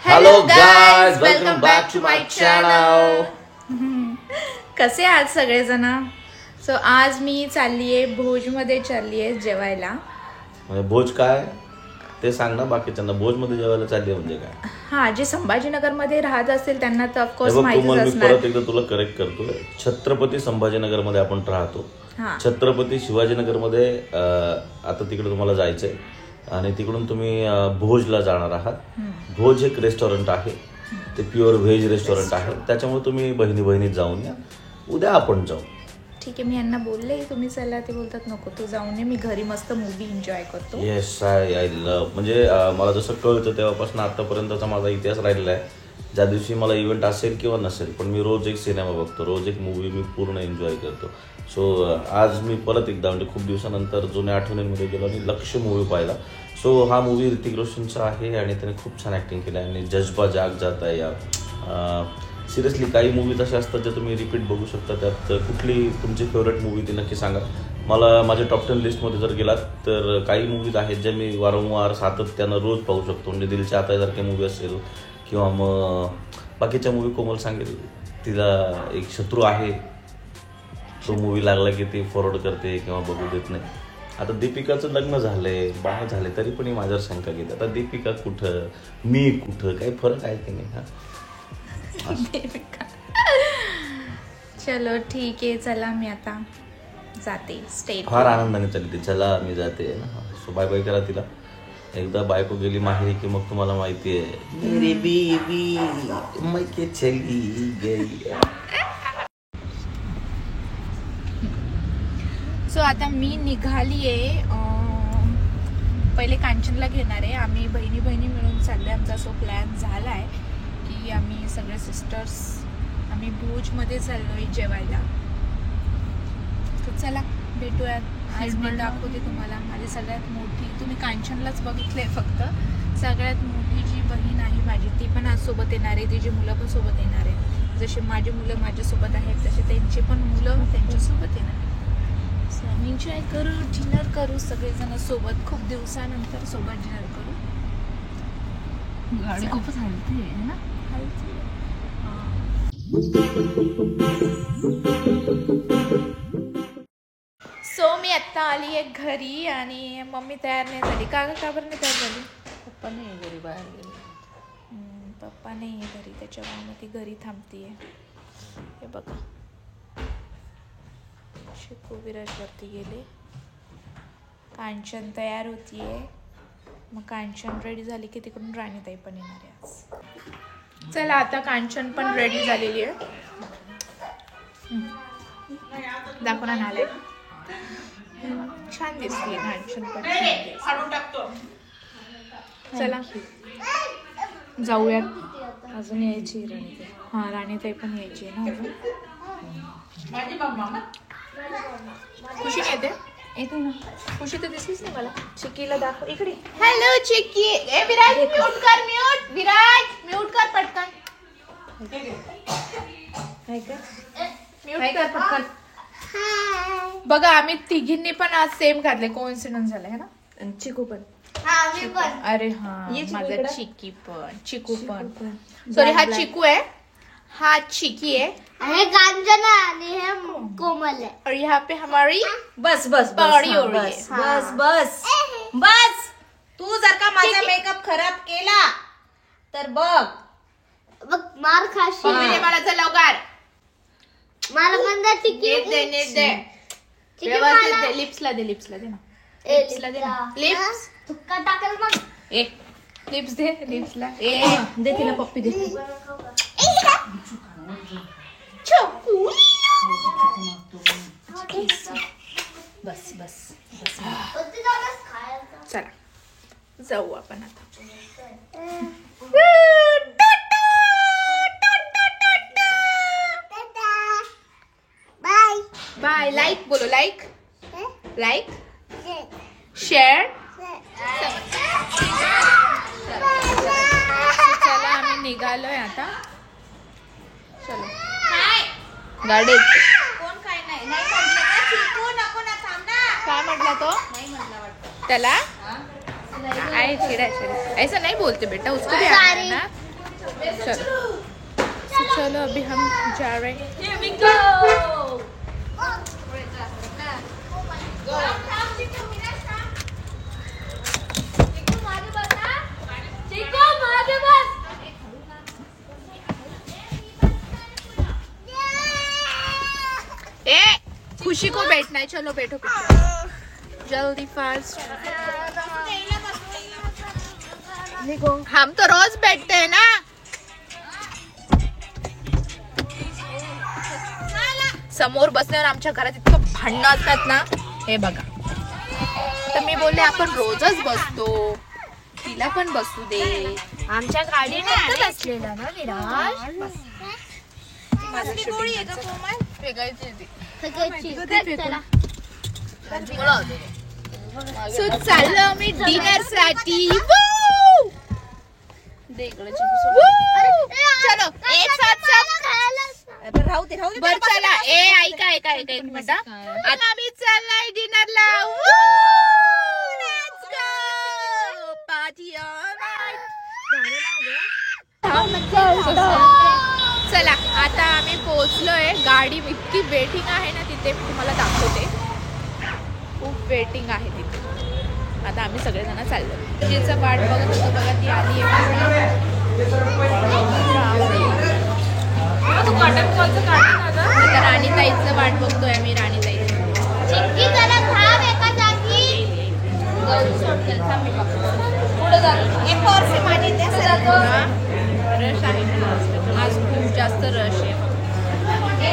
Hello guys, welcome back to my channel. कसे आहात सगळेजण? सो आज मी चाललीये भोजमध्ये चाललीये जेवायला. भोज काय ते सांग ना बाकीच्यांना. भोजमध्ये जेवायला चालली म्हणजे काय? हा, जे संभाजीनगर मध्ये राहत असेल त्यांना तर ऑफकोर्स माहितीच मी असणार. परत एकदा तुला करेक्ट करतो. छत्रपती संभाजीनगर मध्ये आपण राहतो. छत्रपती शिवाजीनगर मध्ये आता तिकडे तुम्हाला जायचंय आणि तिकडून तुम्ही भोजला जाणार आहात. भोज एक रेस्टॉरंट आहे, ते प्युअर व्हेज रेस्टॉरंट आहे. त्याच्यामुळे तुम्ही बहिणीत जाऊन या. उद्या आपण जाऊ. ठीक आहे, मी यांना बोलले तुम्ही चला, ते बोलतात नको तू जाऊन ये, मी घरी मस्त मूवी एन्जॉय करतो. Yes, I love. म्हणजे मला जसं कळतं तेव्हापासून आतापर्यंतचा माझा इतिहास राहिलेला आहे. ज्या दिवशी मला इव्हेंट असेल किंवा नसेल, पण मी रोज एक सिनेमा बघतो, रोज एक मूवी मी पूर्ण एन्जॉय करतो. सो आज मी परत एकदा म्हणजे खूप दिवसानंतर जुन्या आठवणींमध्ये गेलो आणि लक्ष्य मूवी पाहिला. सो हा मूवी ऋतिक रोशनचा आहे आणि त्याने खूप छान ॲक्टिंग केली आणि जज्बा जाग जाता है या. सिरियसली काही मूवीज अशा असतात ज्या तुम्ही रिपीट बघू शकता. त्यात कुठली तुमची फेवरेट मूवी ती नक्की सांगा मला. माझ्या टॉप 10 लिस्टमध्ये जर गेलात तर काही मूवीज आहेत ज्या मी वारंवार सातत्यानं रोज पाहू शकतो. म्हणजे दिल चाहता है सारखे मूवी असेल किंवा मग बाकीच्या मूवी. कोमल सांगेल तिला एक शत्रू आहे, तो मूवी लागला की ती फॉरवर्ड करते किंवा बघू देत नाही. आता दीपिकाचं लग्न झालंय, बाळ झाले, तरी पण माझ्यावर शंका घेते. आता दीपिका कुठं, मी कुठं, काही फरक आहे की नाही? हा चलो ठीक आहे, चला मी आता जाते. स्टे. फार आनंदाने चालली ती. चला मी जाते ना. सो बाय बाय करा तिला. एकदा बायको गेली माहेरी की मग तुम्हाला माहिती आहे, मेरी बीबी मैके चली गई. सो आता मी निघालीये. पहिले कांचनला घेणार आहे. आम्ही बहिणी मिळून चालले. आमचा असो प्लॅन झाला आहे की आम्ही सगळे सिस्टर्स आम्ही भोजमध्ये चाललोय जेवायला. तर चला भेटूयात. आज मी दाखवते तुम्हाला माझी सगळ्यात मोठी, तुम्ही कांचनलाच बघितलंय फक्त, सगळ्यात मोठी जी बहीण आहे माझी ती पण आज सोबत येणार आहे. तिची मुलं पण सोबत येणार आहे. जसे माझी मुलं माझ्यासोबत आहेत तसे त्यांची पण मुलं त्यांच्यासोबत येणार आहे. सो आम्ही एन्जॉय करू, डिनर करू सगळेजण सोबत. खूप दिवसानंतर सोबत डिनर करू. गाडी खूपच हलती आहे ना, हलती. सो मी आत्ता आली आहे घरी आणि मम्मी तयार नाही झाली. का बरं नाही तयार झाली? पप्पा नाही घरी, बाहेर गेले. पप्पा नाही आहे घरी, त्याच्यामुळे मग ती घरी थांबतीये. हे बघा, शिकू विराजवरती गेले. कांचन तयार होतीये. मग कांचन रेडी झाली की तिकडून राणीताई पण येणार आहे आज. चला आता कांचन पण रेडी झालेली आहे. दाखवणार नाले छान दिसते कांचन पण. चला जाऊयात. अजून यायची राणीताई. हा, राणीताई पण यायची आहे ना अजून. खुशी येते ना. खुशी तर दिसलीच नाही मला. चिकीला दाखव इकडे. हॅलो चिकी. ए विराज म्यूट कर, म्यूट कर पटकन. म्यूट कर पटकन. बघा आम्ही तिघींनी पण आज सेम घातले. कोइन्सिडन्स झालाय ना. आणि चिकू पण. अरे हा, माझा चिकी पण, चिकू पण. सॉरी, हा चिकू आहे, हा चिकी है, कांचना आणि हे कोमल है. और यहाँ पे हमारी बस पावडी हो रही बस है. बस बस बस. तू जर का माझा मेकअप खराब केला तर बघ मार खाशी. मला लवकर मला पण द्या चिकी. नीट दे. व्यवस्थित दे. लिप्सला दे ना. लिप्सला दे ना. लिप्स तुक्का टाकल मग. ए लिप्स दे, लिप्सला. ए दे तिला पप्पी दे. बस बस बस. चला जाऊ आपण आता. Bye bye. लाईक बोलो. Like share. चला आम्ही निघालोय आता. चलो गाडीत. कोण काय नाही म्हटलं ना, चिकू नको ना, थांब ना. काय म्हटला तो? नाही म्हटला वाटतं त्याला. ऐसा नहीं बोलते बेटा, उसको भी आना है ना. चलो अभी हम जा रहे हैं। ए खुशी को बैठना है, चलो बैठो पीछे। जल्दी फास्ट। हम तो रोज बैठते हैं ना। समोर बसल्यावर आमच्या घरात इतकं भांडणं असतात ना, हे बघा. तर मी बोलले आपण रोजच बसतो, तिला पण बसू दे. आमच्या गाडीने बसलेला ना विराज. सो चाललो आम्ही डिनर साठी. चलो एक साथ सब राहू दे बर चला. ऐका एक मिनिट. आता आम्ही चाललाय डिनरला. पार्टी चला आता आम्ही पोहोचलोय. गाडी इतकी वेटिंग आहे ना तिथे, मी तुम्हाला दाखवते. खूप वेटिंग आहे तिथे. आता आम्ही सगळेजण चाललो. तिचं वाट बघत होतो बघा, ती आली आहे. आता राणीताईचं वाट बघतोय आम्ही. राणीताईचं रश आहे ना आज, खूप जास्त रश आहे. हे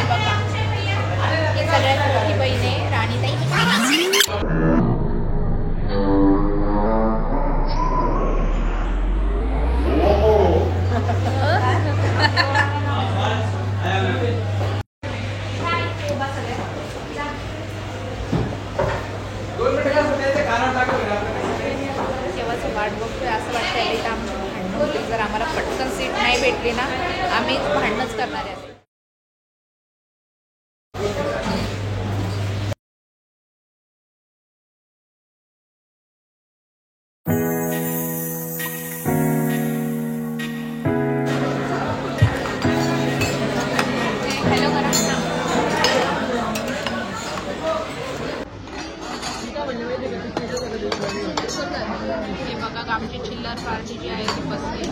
बघा, ही सगळ्यात मोठी बहीण आहे राणीताई. तेव्हाच वाट बघतोय. असं वाटतंय इथं आमचं भांडण होईल. जर आम्हाला पटकन सीट नाही भेटली ना, आम्ही भांडणच करणार आहे. हे बघा आमची चिल्लर पार्टी जी आहे ती बसली.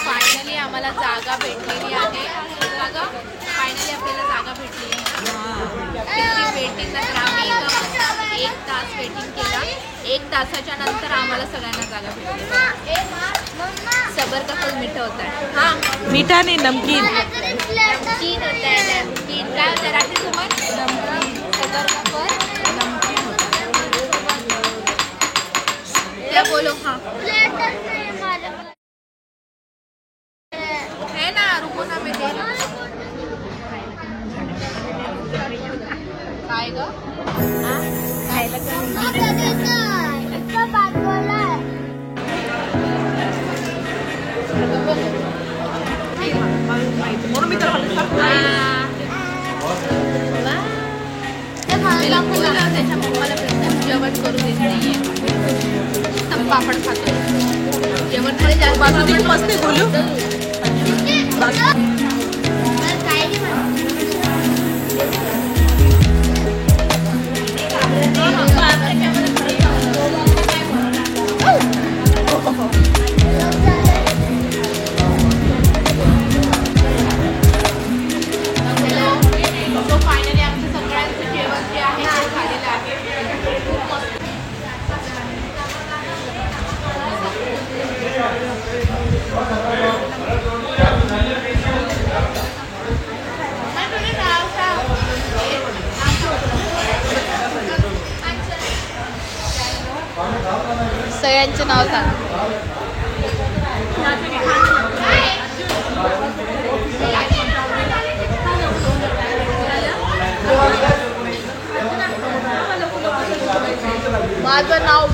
फायनली आम्हाला जागा भेटलेली आहे. बघा फायनली आपल्याला जागा भेटली आहे. वेटिंग नंतर आम्ही 1 तास वेटिंग केला. 1 तासाच्या नंतर आम्हाला सगळ्यांना जागा भेटली. सबर का फल मीठा होता है. हाँ मीठा नहीं, नमकीन. नमकीन होता है. नमकीन काय होतं रात्री सोबत? नमकीन. सबर का फल नमकीन होता है. क्या बोलो. हाँ है ना, रुको ना मैं दे रही हूँ. काय ग खायला म्हणून मी तर त्याच्या पप्पाला जेवण करू देत नाहीये. पापड खातो. जेवण कडे जास्त बाजू मस्त बोलू. फायनली आमचं सगळ्यांचं जेवण जे आहे ते झालेलं आहे. खूप मस्त. सगळ्यांचे नाव सांग. माझं नाव